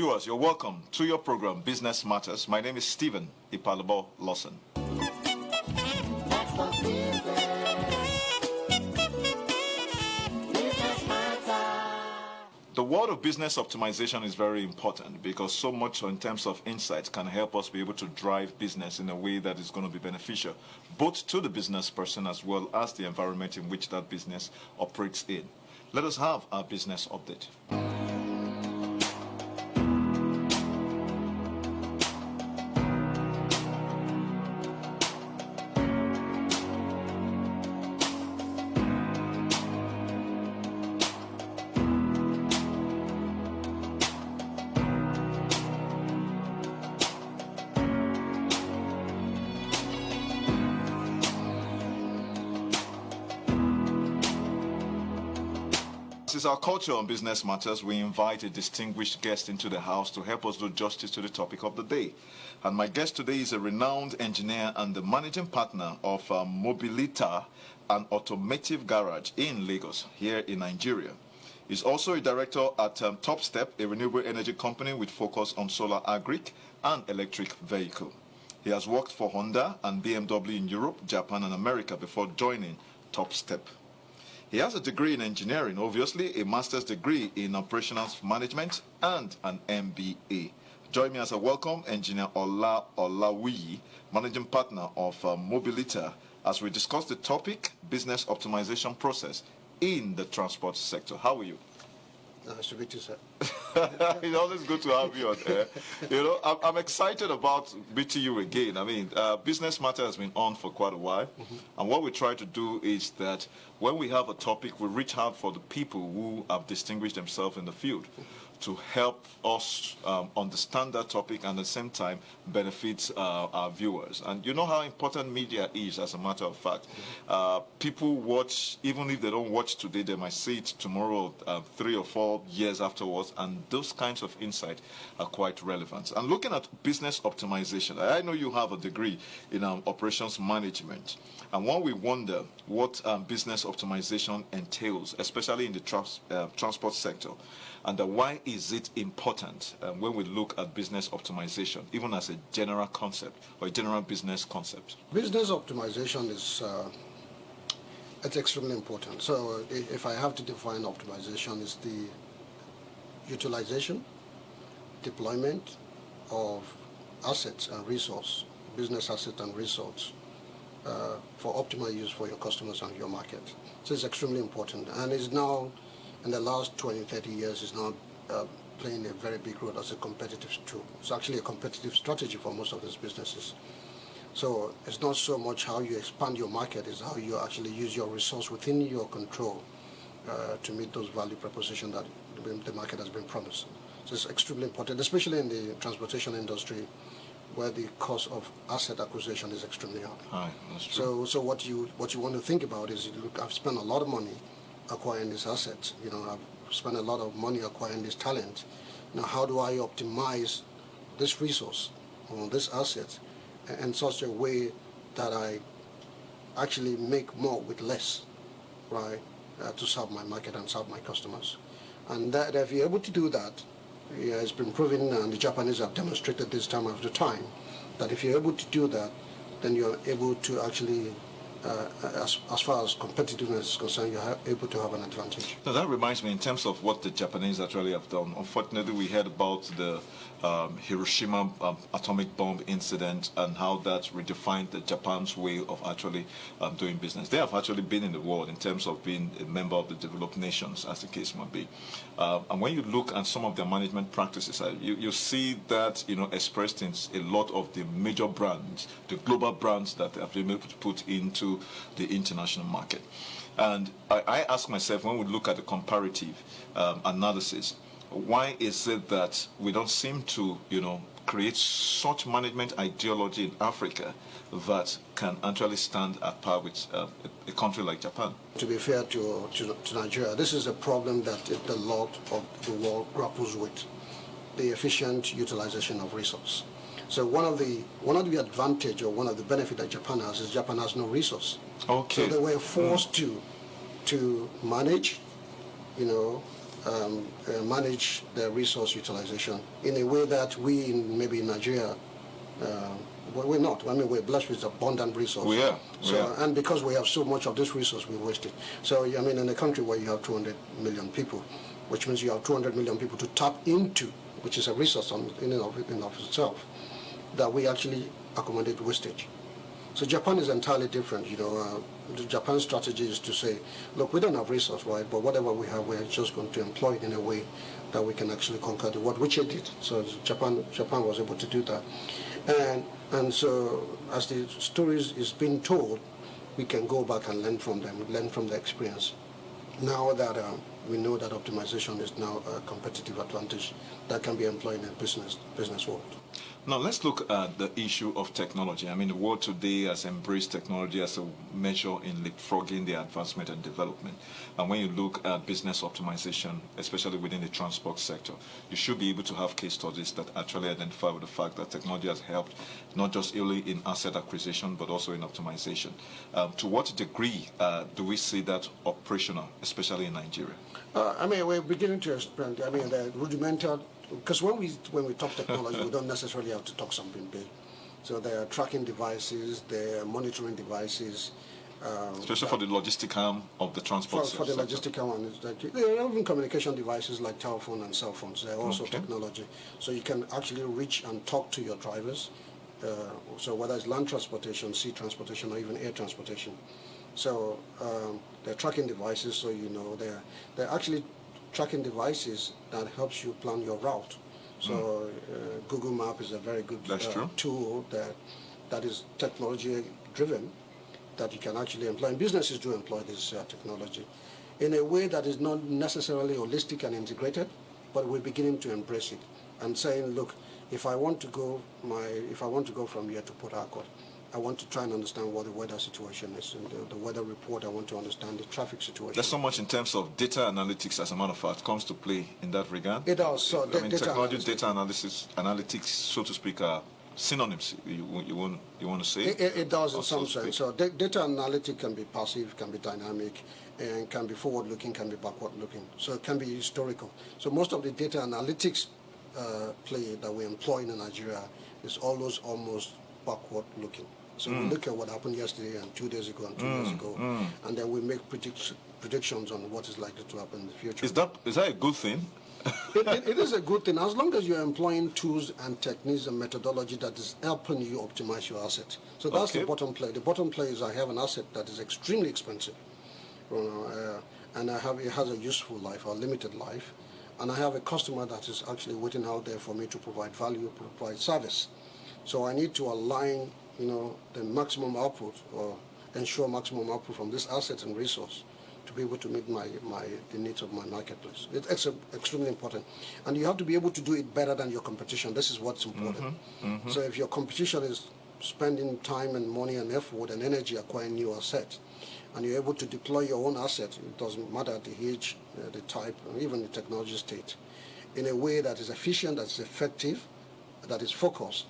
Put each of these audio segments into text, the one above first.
viewers, you're welcome to your program, Business Matters. My name is Stephen Ipalabo Lawson. The world of business optimization is very important because so much in terms of insights can help us be able to drive business in a way that is going to be beneficial, both to the business person as well as the environment in which that business operates in. Let us have our business update. This is our culture on Business Matters. We invite a distinguished guest into the house to help us do justice to the topic of the day. And my guest today is a renowned engineer and the managing partner of Mobilita, an automotive garage in Lagos, here in Nigeria. He's also a director at Topstep, a renewable energy company with focus on solar AGRIC and electric vehicle. He has worked for Honda and BMW in Europe, Japan, and America before joining Topstep. He has a degree in engineering, obviously, a master's degree in operational management, and an MBA. Join me as I welcome Engineer Ola Olawuyi, managing partner of Mobilita, as we discuss the topic, business optimization process in the transport sector. How are you? Nice to meet you, sir. It's always good to have you on there. You know, I'm excited about meeting you again. I mean, Business Matter has been on for quite a while. And what we try to do is that when we have a topic, we reach out for the people who have distinguished themselves in the field to help us understand that topic and at the same time benefit our viewers. And you know how important media is, as a matter of fact. People watch, even if they don't watch today, they might see it tomorrow, 3 or 4 years afterwards, and those kinds of insight are quite relevant. And looking at business optimization, I know you have a degree in operations management, and when we wonder what business optimization entails, especially in the transport sector, and why is it important when we look at business optimization, even as a general concept or a general business concept? Business optimization is it's extremely important. So if I have to define optimization, it's the utilization, deployment of assets and resource, business assets and resource for optimal use for your customers and your market. So it's extremely important, and it's now, in the last 20, 30 years, is now playing a very big role as a competitive tool. It's actually a competitive strategy for most of these businesses. So it's not so much how you expand your market, it's how you actually use your resource within your control to meet those value propositions that the market has been promised. So it's extremely important, especially in the transportation industry, where the cost of asset acquisition is extremely high. That's true. So what you want to think about is, look, I've spent a lot of money acquiring this asset. You know, I've spent a lot of money acquiring this talent. Now, how do I optimize this resource or this asset in such a way that I actually make more with less, right, to serve my market and serve my customers? And that if you're able to do that, it's been proven, and the Japanese have demonstrated this time after time, that if you're able to do that, then you're able to actually, as far as competitiveness is concerned, you're able to have an advantage. Now that reminds me, in terms of what the Japanese actually have done. Unfortunately, we heard about the Hiroshima atomic bomb incident and how that redefined the Japan's way of actually doing business. They have actually been in the world in terms of being a member of the developed nations, as the case might be. And when you look at some of their management practices, you see that, you know, expressed in a lot of the major brands, the global brands that they have been able to put into the international market. And I ask myself, when we look at the comparative analysis, why is it that we don't seem to, you know, create such management ideology in Africa that can actually stand at par with a country like Japan? To be fair to Nigeria, this is a problem that the lot of the world grapples with, the efficient utilization of resource. So one of the advantage or one of the benefit that Japan has is Japan has no resource. Okay. So they were forced to manage, you know, manage their resource utilization in a way that we, maybe in Nigeria, well, we're not. I mean, we're blessed with abundant resources. We are. And because we have so much of this resource, we waste it. So, I mean, in a country where you have 200 million people, which means you have 200 million people to tap into, which is a resource in and of itself, that we actually accommodate wastage. So Japan is entirely different. The Japan strategy is to say, look, we don't have resource, right? But whatever we have, we're just going to employ it in a way that we can actually conquer the world, which it did. So Japan was able to do that. And so as the stories is being told, we can go back and learn from them, learn from the experience. Now that we know that optimization is now a competitive advantage that can be employed in a business world. Now let's look at the issue of technology. I mean, the world today has embraced technology as a measure in leapfrogging the advancement and development. And when you look at business optimization, especially within the transport sector, you should be able to have case studies that actually identify with the fact that technology has helped not just only in asset acquisition, but also in optimization. To what degree do we see that operational, especially in Nigeria? I mean, we're beginning to expand. I mean, the rudimental. Because when we talk technology, we don't necessarily have to talk something big. So there are tracking devices, there are monitoring devices. Especially for the logistic arm of the transport sector. For the logistic arm, there are even communication devices like telephone and cell phones. They're also technology. So you can actually reach and talk to your drivers. So whether it's land transportation, sea transportation, or even air transportation. So they're tracking devices, so they're actually tracking devices that helps you plan your route. So Google Map is a very good tool that is technology driven, that you can actually employ. And businesses do employ this technology in a way that is not necessarily holistic and integrated, but we're beginning to embrace it and saying, look, if I want to go from here to Port Harcourt, I want to try and understand what the weather situation is, and the weather report. I want to understand the traffic situation. There's so much in terms of data analytics, as a matter of fact, comes to play in that regard. It does. So technology, data analytics, so to speak, are synonyms. You want to say? It does in some sense. So data analytics can be passive, can be dynamic, and can be forward-looking, can be backward-looking. So it can be historical. So most of the data analytics play that we employ in Nigeria is always almost backward-looking. So we look at what happened yesterday and 2 days ago and 2 years ago, and then we make predictions on what is likely to happen in the future. Is that a good thing? It is a good thing, as long as you're employing tools and techniques and methodology that is helping you optimize your asset. So that's the bottom play. The bottom play is I have an asset that is extremely expensive, and it has a useful life or limited life, and I have a customer that is actually waiting out there for me to provide value, provide service. So I need to align, the maximum output or ensure maximum output from this asset and resource to be able to meet the needs of my marketplace. It's extremely important. And you have to be able to do it better than your competition. This is what's important. So if your competition is spending time and money and effort and energy acquiring new assets, and you're able to deploy your own asset, it doesn't matter the age, the type, or even the technology state, in a way that is efficient, that is effective, that is focused,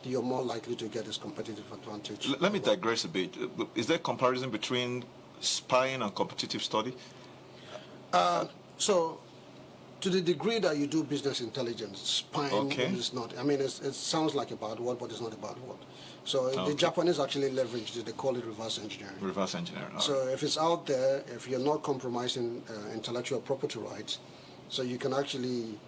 you're more likely to get this competitive advantage. Let me digress a bit. Is there a comparison between spying and competitive study? So, to the degree that you do business intelligence, spying is not. I mean, it sounds like a bad word, but it's not a bad word. So the Japanese actually leveraged it. They call it reverse engineering. Reverse engineering. So if it's out there, if you're not compromising intellectual property rights, so you can actually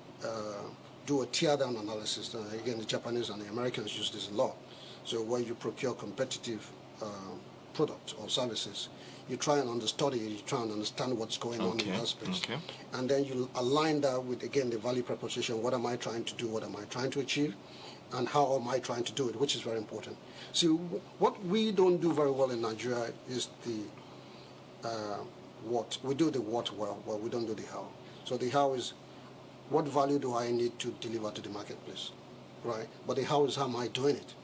do a tear-down analysis. Again, the Japanese and the Americans use this a lot. So where you procure competitive products or services, you try and understudy it, you try and understand what's going on in that space. And then you align that with, again, the value proposition. What am I trying to do? What am I trying to achieve? And how am I trying to do it, which is very important. See, what we don't do very well in Nigeria is the what. We do the what well, but we don't do the how. So the how is, what value do I need to deliver to the marketplace, right? But the how is, how am I doing it?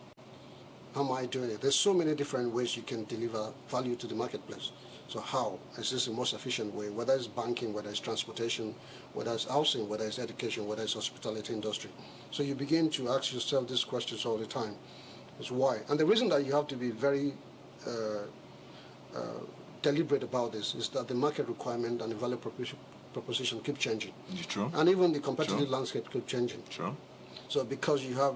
How am I doing it? There's so many different ways you can deliver value to the marketplace. So how is this the most efficient way? Whether it's banking, whether it's transportation, whether it's housing, whether it's education, whether it's hospitality industry. So you begin to ask yourself these questions all the time. Is why? And the reason that you have to be very deliberate about this is that the market requirement and the value proposition keep changing. True. And even the competitive landscape keep changing. True. So because you have...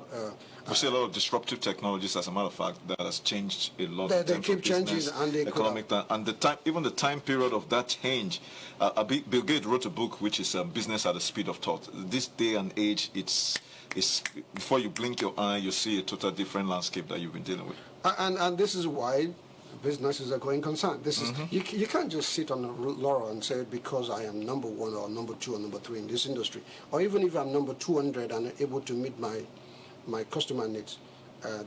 we see a lot of disruptive technologies, as a matter of fact, that has changed a lot. They keep changing, and they economic and the time, even the time period of that change. Bill Gates wrote a book which is Business at the Speed of Thought. This day and age, it's before you blink your eye, you see a total different landscape that you've been dealing with. And this is why businesses are going concern. This is you can't just sit on a laurel and say because I am number one or number two or number three in this industry, or even if I'm number 200 and able to meet my customer needs,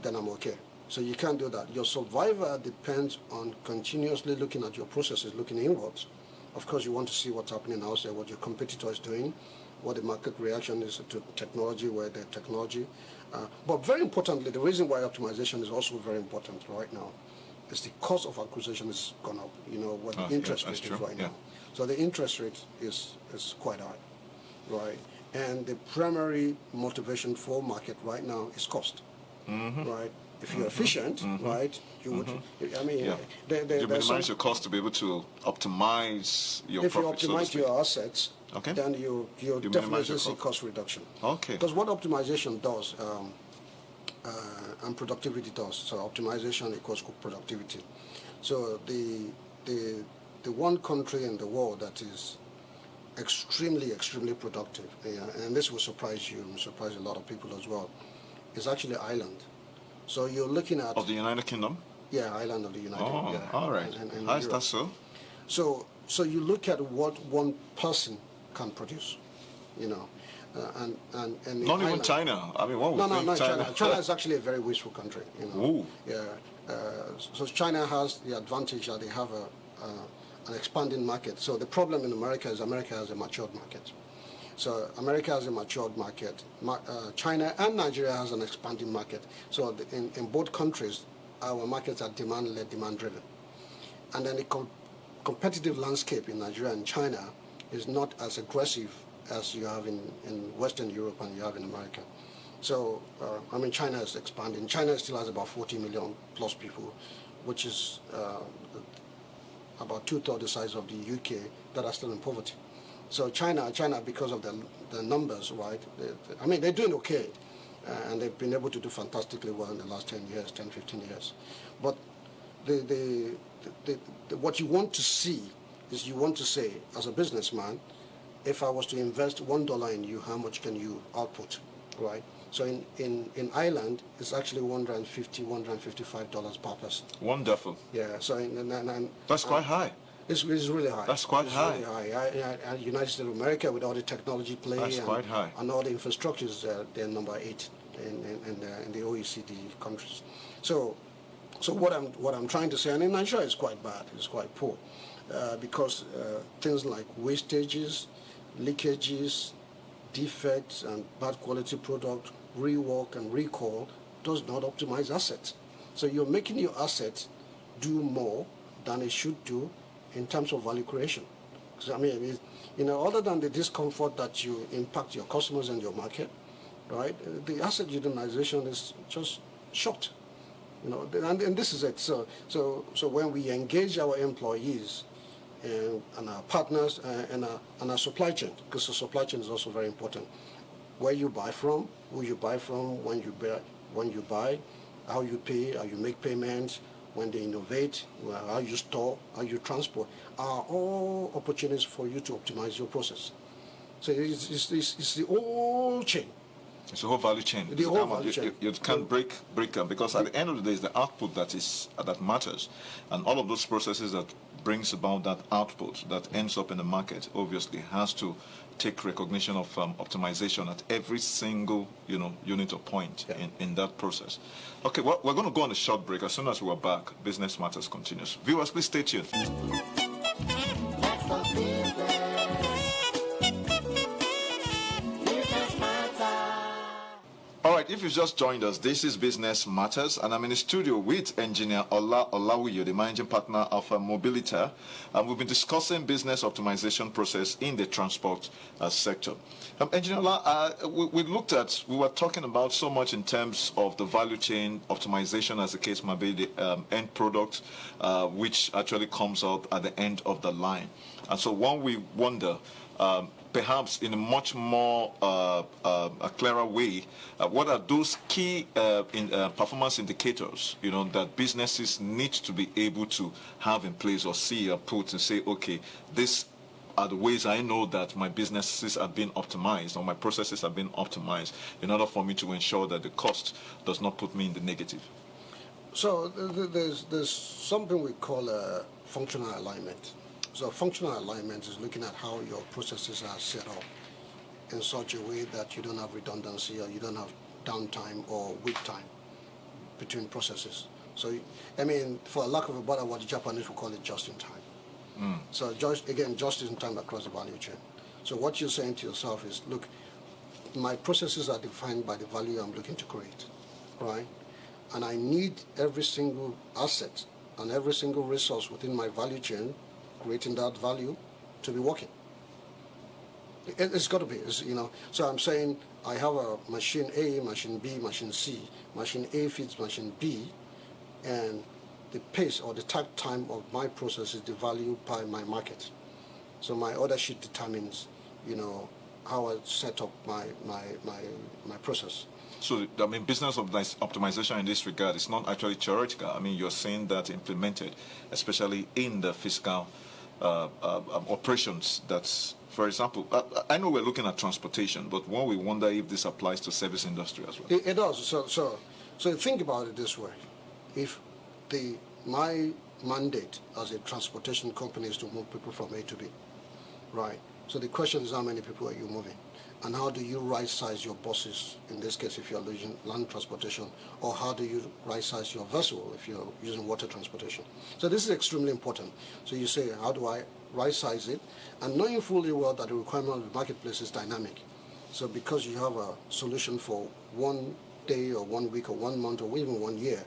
then I'm okay. So you can't do that. Your survival depends on continuously looking at your processes, looking inwards. Of course, you want to see what's happening outside, what your competitor is doing, what the market reaction is to technology, where the technology. But very importantly, the reason why optimization is also very important right now is the cost of acquisition has gone up. You know what the interest rate is right now. So the interest rate is quite high, right? And the primary motivation for market right now is cost, right? If you're efficient, right, you would. I mean, you minimize your cost to be able to optimize your profits. If you optimize your assets, then you definitely see cost reduction. Okay. Because what optimization does, and productivity does. So optimization equals productivity. So the one country in the world that is extremely productive, and this will surprise you and surprise a lot of people as well, is actually Ireland. So you're looking at... Of the United Kingdom? Yeah, Ireland of the United Kingdom. Yeah. All right. And how is that so? So you look at what one person can produce, you know, and not even China. I mean, what would no, China. China is actually a very wasteful country, you know. Ooh. Yeah. So China has the advantage that they have an expanding market. So the problem in America is America has a matured market. So America has a matured market. China and Nigeria has an expanding market. So in both countries, our markets are demand-led, demand-driven. And then the competitive landscape in Nigeria and China is not as aggressive as you have in Western Europe and you have in America. So, I mean, China is expanding. China still has about 40 million plus people, which is about 2/3 the size of the UK that are still in poverty. So China, because of the numbers, right? I mean, they're doing okay, and they've been able to do fantastically well in the last 10 years, 10, 15 years. But what you want to see is you want to say, as a businessman, if I was to invest $1 in you, how much can you output, right? So in Ireland, it's actually $150, $155 per person. Wonderful. Yeah. So that's quite high. It's really high. That's quite high. Really high. United States of America, with all the technology play quite high. And all the infrastructures, they're number 8 in the OECD countries. So what I'm trying to say, and in Nigeria it's quite bad. It's quite poor because things like wastages, leakages, defects, and bad quality product, rework and recall does not optimize assets. So you're making your assets do more than it should do in terms of value creation. Because I mean, you know, other than the discomfort that you impact your customers and your market, right? The asset utilization is just short, you know. And this is it. So when we engage our employees and our partners and our supply chain, because the supply chain is also very important. Where you buy from, who you buy from, when you buy, how you pay, how you make payments, when they innovate, how you store, how you transport, are all opportunities for you to optimize your process. So it's the whole chain. It's the whole value chain. The whole value chain. You can't break them, because at the end of the day, it's the output that matters, and all of those processes that brings about that output that ends up in the market obviously has to take recognition of optimization at every single unit or point in that process. Okay, well, we're going to go on a short break. As soon as we're back, Business Matters continues. Viewers, please stay tuned. All right, if you've just joined us, this is Business Matters, and I'm in the studio with engineer Ola Olawuyi, the managing partner of Mobilita, and we've been discussing business optimization process in the transport sector. Engineer Ola, we were talking about so much in terms of the value chain optimization, as the case might be, the end product, which actually comes out at the end of the line. And so when we wonder, perhaps in a much more a clearer way, what are those key performance indicators, that businesses need to be able to have in place or see or put and say, okay, this are the ways I know that my businesses are being optimized or my processes are being optimized in order for me to ensure that the cost does not put me in the negative? So there's something we call a functional alignment. So functional alignment is looking at how your processes are set up in such a way that you don't have redundancy or you don't have downtime or wait time between processes. So, I mean, for lack of a better word, the Japanese will call it just in time. So just in time across the value chain. So what you're saying to yourself is, look, my processes are defined by the value I'm looking to create, right? And I need every single asset and every single resource within my value chain, creating that value, to be working. It's got to be, So I'm saying I have a machine A, machine B, machine C. Machine A feeds machine B, and the pace or the takt time of my process is the value by my market. So my order sheet determines, how I set up my process. So, I mean, business optimization in this regard is not actually theoretical. I mean, you're saying that implemented, especially in the fiscal operations. That's, for example, I know we're looking at transportation, but one we wonder if this applies to service industry as well. It does. So think about it this way: if my mandate as a transportation company is to move people from A to B, right? So the question is, how many people are you moving? And how do you right-size your buses, in this case if you're using land transportation, or how do you right-size your vessel if you're using water transportation? So this is extremely important. So you say, how do I right-size it? And knowing fully well that the requirement of the marketplace is dynamic. So because you have a solution for 1 day or 1 week or 1 month or even 1 year,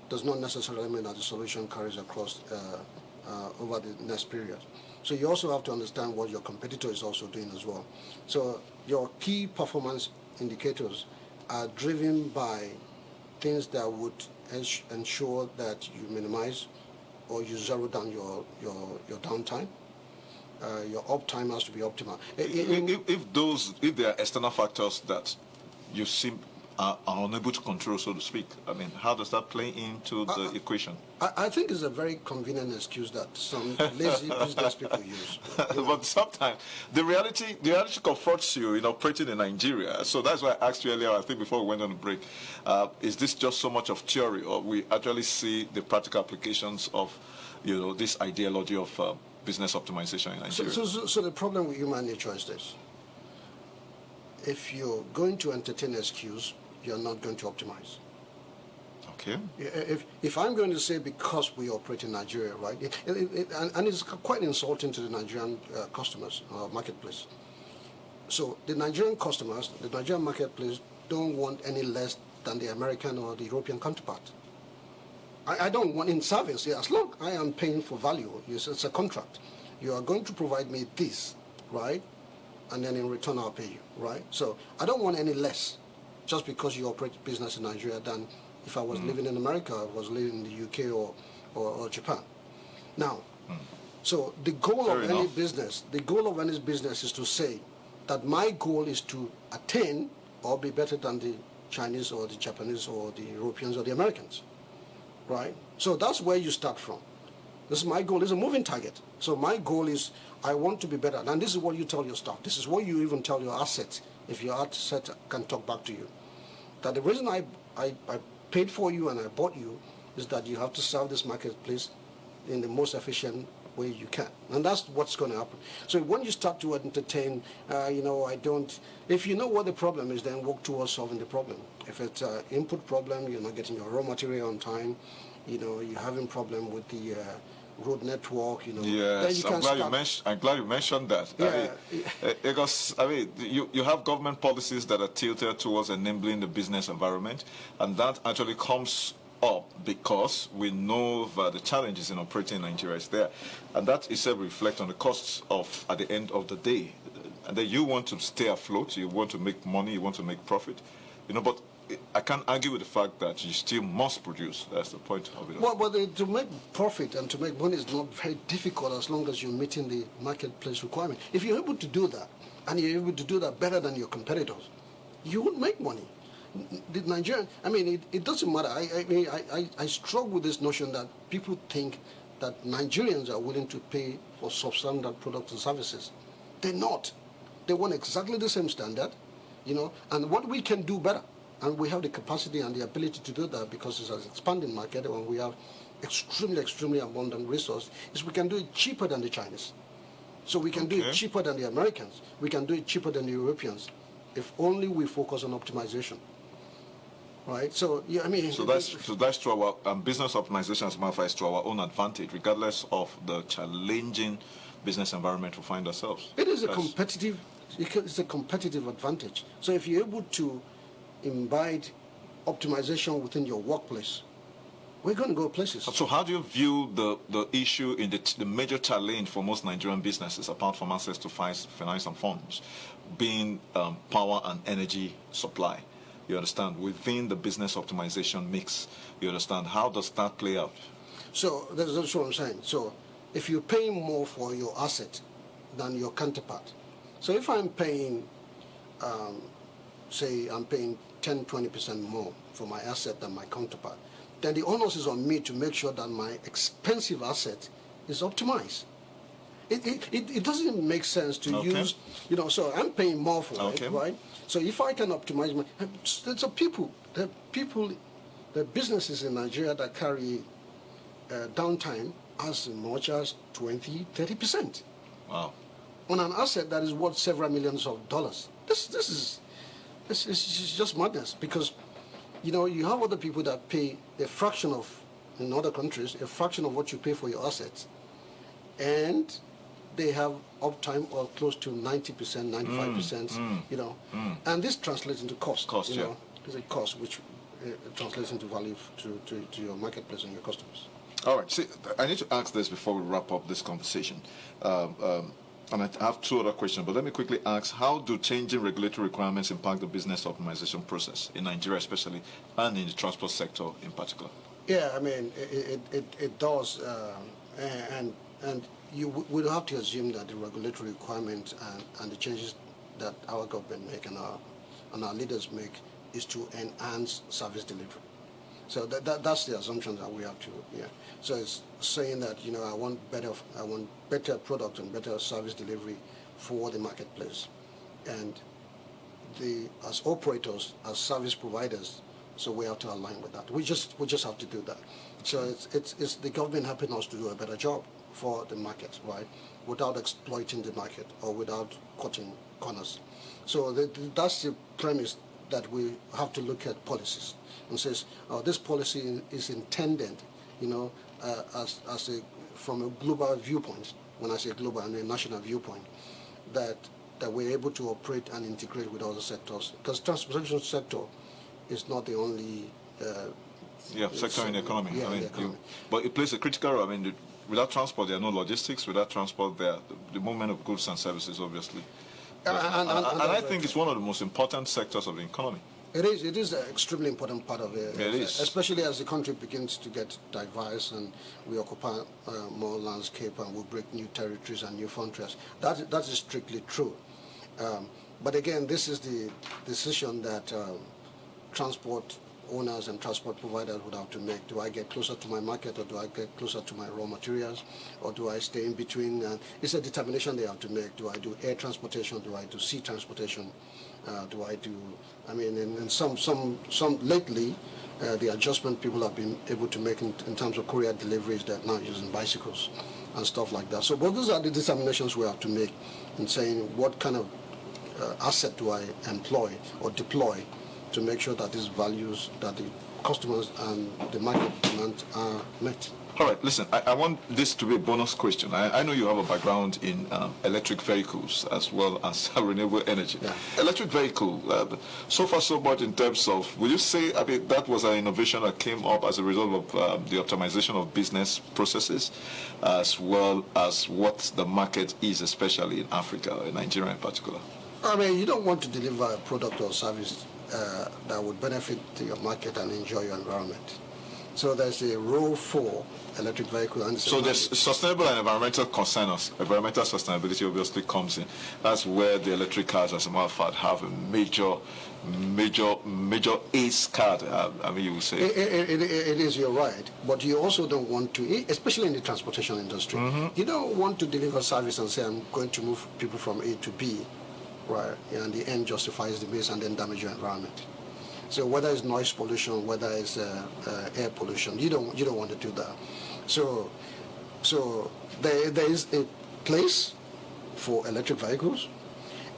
does not necessarily mean that the solution carries across over the next period. So you also have to understand what your competitor is also doing as well. So your key performance indicators are driven by things that would ensure that you minimize or you zero down your downtime. Your uptime has to be optimal. If there are external factors that you seem are unable to control, so to speak, I mean, how does that play into the equation? I think it's a very convenient excuse that some lazy business people use. But sometimes the reality confronts you in operating in Nigeria. So that's why I asked you earlier, I think before we went on the break, is this just so much of theory, or we actually see the practical applications of, this ideology of business optimization in Nigeria? So the problem with human nature is this: if you're going to entertain excuse, you're not going to optimize. Okay. If I'm going to say because we operate in Nigeria, right, and it's quite insulting to the Nigerian customers, marketplace. So the Nigerian customers, the Nigerian marketplace, don't want any less than the American or the European counterpart. I don't want in service. As long as I am paying for value, it's a contract. You are going to provide me this, right? And then in return I'll pay you, right? So I don't want any less just because you operate business in Nigeria than if I was living in America, I was living in the UK or Japan. Now, so the goal of any business is to say that my goal is to attain or be better than the Chinese or the Japanese or the Europeans or the Americans, right? So that's where you start from. This is my goal. This is a moving target. So my goal is I want to be better. And this is what you tell your staff. This is what you even tell your assets, if your asset can talk back to you. That the reason I paid for you and I bought you is that you have to serve this marketplace in the most efficient way you can. And that's what's going to happen. So when you start to entertain, if you know what the problem is, then work towards solving the problem. If it's an input problem, you're not getting your raw material on time, you're having problem with the road network, Yes, I'm glad you mentioned that. Yeah. Because you have government policies that are tilted towards enabling the business environment, and that actually comes up because we know that the challenges in operating in Nigeria is there, and that itself reflects on the costs of at the end of the day. And then you want to stay afloat, you want to make money, you want to make profit, but I can't argue with the fact that you still must produce. That's the point of it. Well, but to make profit and to make money is not very difficult as long as you're meeting the marketplace requirement. If you're able to do that, and you're able to do that better than your competitors, you would make money. The Nigerian, I mean, it doesn't matter. I struggle with this notion that people think that Nigerians are willing to pay for substandard products and services. They're not. They want exactly the same standard, you know, and what we can do better, and we have the capacity and the ability to do that because it's an expanding market and we have extremely abundant resource, is we can do it cheaper than the Chinese. So we can do it cheaper than the Americans. We can do it cheaper than the Europeans, if only we focus on optimization. Right. So yeah, I mean. So that's to our business optimization, as a matter of fact, is to our own advantage, regardless of the challenging business environment we find ourselves. It is a competitive. It's a competitive advantage. So if you're able to imbibe optimization within your workplace, we're going to go places. So how do you view the issue in the major challenge for most Nigerian businesses, apart from access to finance and funds, being power and energy supply? You understand, within the business optimization mix, you understand, how does that play out? So that's what I'm saying. So if you're paying more for your asset than your counterpart, so if I'm paying, say I'm paying 10-20% more for my asset than my counterpart, then the onus is on me to make sure that my expensive asset is optimized. It doesn't make sense to use, you know, so I'm paying more for it, right? So if I can optimize my, there's the businesses in Nigeria that carry downtime as much as 20-30%. Wow. On an asset that is worth several millions of dollars. This is just madness, because, you know, you have other people that pay a fraction of, in other countries, a fraction of what you pay for your assets, and they have uptime of close to 90%, 95%, you know, and this translates into cost. You know, it's a cost which translates into value to your marketplace and your customers. All right. See, I need to ask this before we wrap up this conversation. And I have two other questions, but let me quickly ask, how do changing regulatory requirements impact the business optimization process in Nigeria especially, and in the transport sector in particular? Yeah, I mean, it does, and you would have to assume that the regulatory requirements and the changes that our government make and our leaders make is to enhance service delivery. So that's the assumption that we have to, yeah. So it's saying that, you know, I want better product and better service delivery for the marketplace, and as operators, as service providers, so we have to align with that. We just have to do that. So it's the government helping us to do a better job for the market, right, without exploiting the market or without cutting corners. So that's the premise, that we have to look at policies and says, this policy is intended, you know, from a global viewpoint. When I say global, I mean national viewpoint, that we're able to operate and integrate with other sectors, because transportation sector is not the only sector in the economy. Yeah, I mean, the economy. But it plays a critical role. I mean, without transport, there are no logistics. Without transport, there are the movement of goods and services, obviously. And I think it's one of the most important sectors of the economy. It is an extremely important part of it. It is. Especially as the country begins to get diverse and we occupy more landscape and we break new territories and new frontiers. That is strictly true. But again, this is the decision that transport owners and transport providers would have to make. Do I get closer to my market, or do I get closer to my raw materials, or do I stay in between? It's a determination they have to make. Do I do air transportation? Do I do sea transportation? Do I do? I mean, in some lately, the adjustment people have been able to make in terms of courier deliveries, that now using bicycles and stuff like that. So, but those are the determinations we have to make in saying what kind of asset do I employ or deploy to make sure that these values that the customers and the market demand are met. All right, listen, I want this to be a bonus question. I know you have a background in electric vehicles as well as renewable energy. Yeah. Electric vehicle, so far so much in terms of, will you say, I mean, that was an innovation that came up as a result of the optimization of business processes, as well as what the market is, especially in Africa, in Nigeria in particular? I mean, you don't want to deliver a product or service that would benefit your market and enjoy your environment. So there's a role for electric vehicle. And so there's sustainable and environmental concern. Environmental sustainability obviously comes in. That's where the electric cars, as a matter of fact, have a major ace card. I mean, you would say. It is, you're right. But you also don't want to, especially in the transportation industry, you don't want to deliver service and say, I'm going to move people from A to B, right? And the end justifies the means and then damage your environment. So whether it's noise pollution, whether it's air pollution, you don't want to do that. So there is a place for electric vehicles.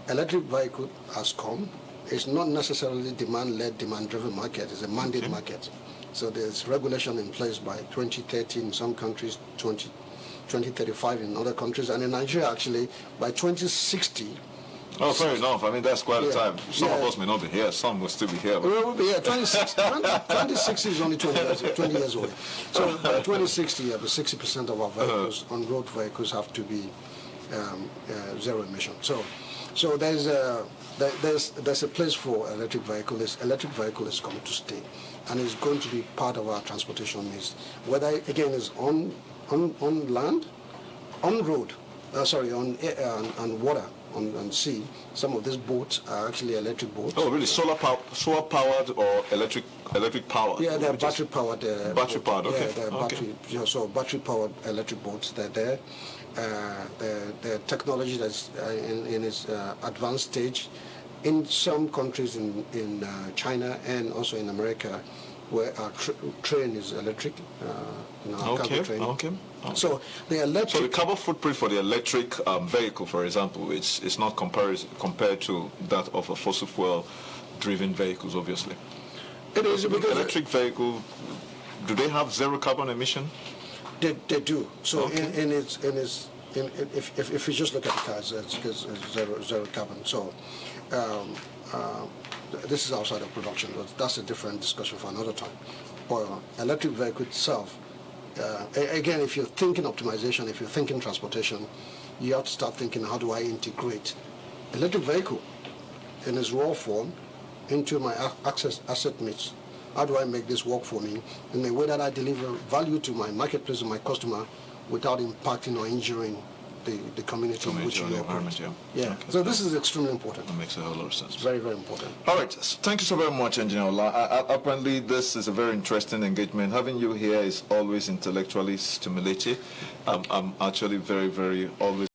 Electric vehicle has come. It's not necessarily demand-led, demand-driven market. It's a mandate market. So there's regulation in place by 2030 in some countries, 2035 in other countries, and in Nigeria actually by 2060. Oh, fair enough. I mean, that's quite a time. Some of us may not be here. Some will still be here. We will be here. 2060 is only 20 years away. So by 2060, 60% of our vehicles, on-road vehicles, have to be zero emission. So there's a place for electric vehicle. This electric vehicle is coming to stay, and it's going to be part of our transportation needs. Whether again is on land, on road, on air, on water. On sea, some of these boats are actually electric boats. Oh, really? Solar powered or electric powered? Yeah, they're battery powered. Battery powered. Okay. Yeah, they're battery. So battery powered electric boats. They're there. The technology that's in its advanced stage. In some countries in China and also in America, where our train is electric, cargo train. Okay. So the electric. So the carbon footprint for the electric vehicle, for example, it's not compared to that of a fossil fuel-driven vehicles, obviously. It is because electric vehicle. Do they have zero carbon emission? They do. So if you just look at the cars, it's zero carbon. So. This is outside of production, but that's a different discussion for another time. But electric vehicle itself, again, if you're thinking optimization, if you're thinking transportation, you have to start thinking, how do I integrate electric vehicle in its raw form into my asset mix? How do I make this work for me in a way that I deliver value to my marketplace and my customer without impacting or injuring the community in which you operate? Yeah. Okay. So this is extremely important. That makes a whole lot of sense. It's very, very important. All right. Thank you so very much, Engineer Ola. Apparently, this is a very interesting engagement. Having you here is always intellectually stimulating. I'm actually very, very always